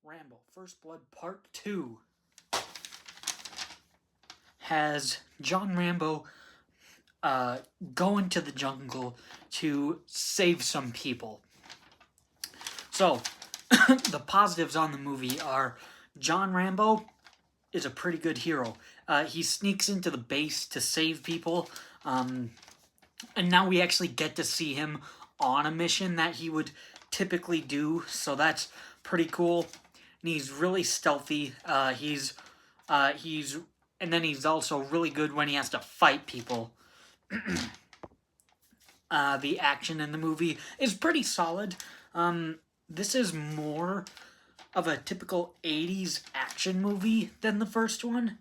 Rambo, First Blood Part 2 has John Rambo go into the jungle to save some people. So, the positives on the movie are John Rambo is a pretty good hero. He sneaks into the base to save people, and now we actually get to see him on a mission that he would typically do, so that's pretty cool. And he's really stealthy. And then he's also really good when he has to fight people. The action in the movie is pretty solid. This is more of a typical 80s action movie than the first one.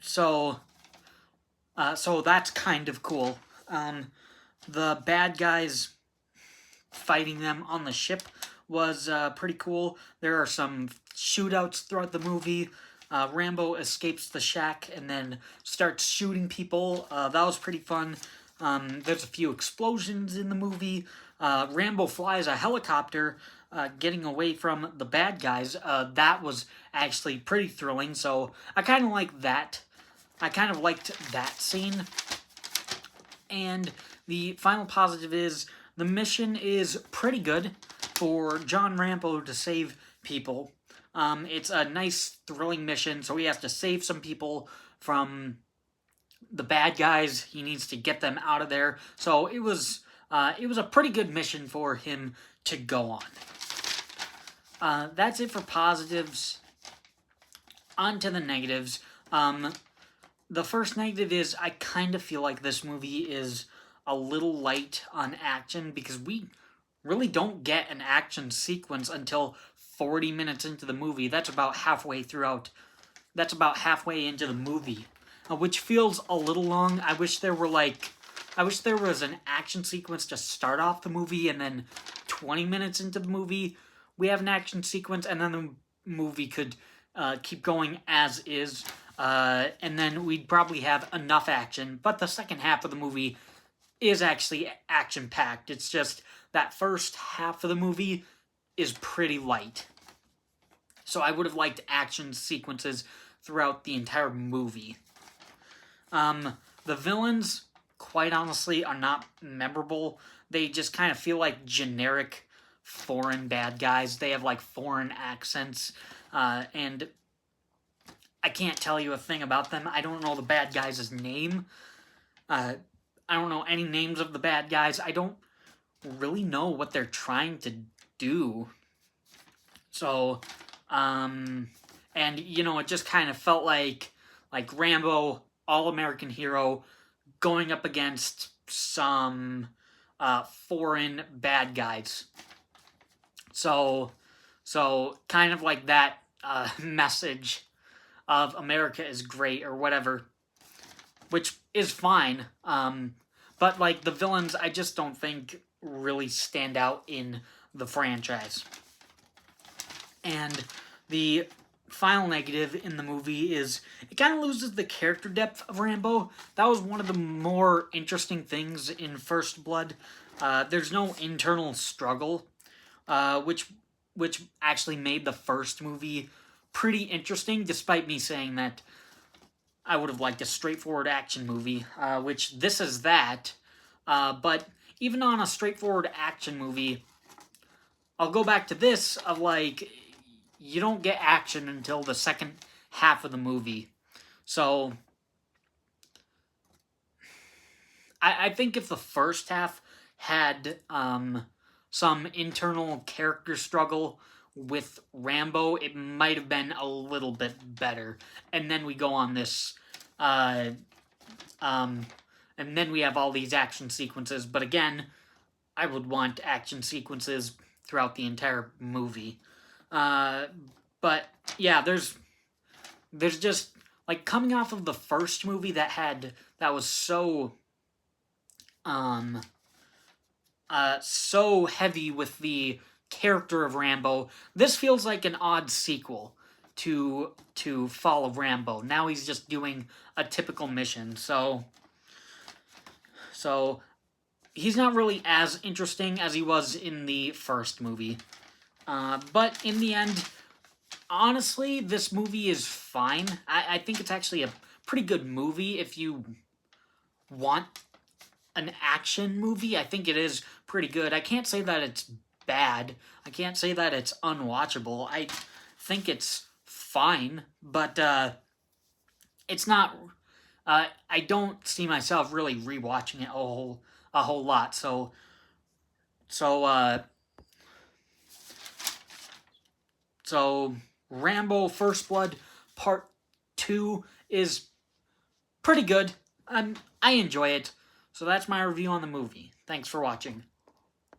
So that's kind of cool. The bad guys fighting them on the ship was pretty cool. There are some shootouts throughout the movie. Rambo escapes the shack and then starts shooting people. That was pretty fun. There's a few explosions in the movie. Rambo flies a helicopter getting away from the bad guys. That was actually pretty thrilling, so I kind of like that. I kind of liked that scene. And the final positive is the mission is pretty good for John Rambo to save people. It's a nice, thrilling mission, so he has to save some people from the bad guys. He needs to get them out of there. So it was a pretty good mission for him to go on. That's it for positives. On to the negatives. The first negative is I kind of feel like this movie is a little light on action because we really don't get an action sequence until 40 minutes into the movie. That's about halfway into the movie, which feels a little long. I wish there was an action sequence to start off the movie, and then 20 minutes into the movie, we have an action sequence, and then the movie could keep going as is, and then we'd probably have enough action. But the second half of the movie is actually action-packed. It's just that first half of the movie is pretty light. So I would have liked action sequences throughout the entire movie. The villains, quite honestly, are not memorable. They just kind of feel like generic foreign bad guys. They have like foreign accents, and I can't tell you a thing about them. I don't know the bad guy's name. I don't know any names of the bad guys. I don't really know what they're trying to do. So, and it just kind of felt like Rambo, all-American hero, going up against some foreign bad guys. So kind of like that message of America is great or whatever, which is fine. But like the villains, I just don't think really stand out in the franchise. And the final negative in the movie is it kind of loses the character depth of Rambo. That was one of the more interesting things in First Blood. There's no internal struggle, which actually made the first movie pretty interesting, despite me saying that I would have liked a straightforward action movie, which this is that. But even on a straightforward action movie, I'll go back to this of like, you don't get action until the second half of the movie. So I think if the first half had some internal character struggle with Rambo, it might have been a little bit better. And then we go on this, and then we have all these action sequences. But again, I would want action sequences throughout the entire movie. But yeah, there's just like coming off of the first movie that was so so heavy with the character of Rambo. This feels like an odd sequel to Fall of Rambo. Now he's just doing a typical mission. So he's not really as interesting as he was in the first movie. But in the end, honestly, this movie is fine. I think it's actually a pretty good movie if you want an action movie. I think it is pretty good. I can't say that it's bad. I can't say that it's unwatchable. I think it's fine, but it's not. I don't see myself really rewatching it a whole lot. So so Rambo First Blood Part 2 is pretty good. I enjoy it. So that's my review on the movie. Thanks for watching.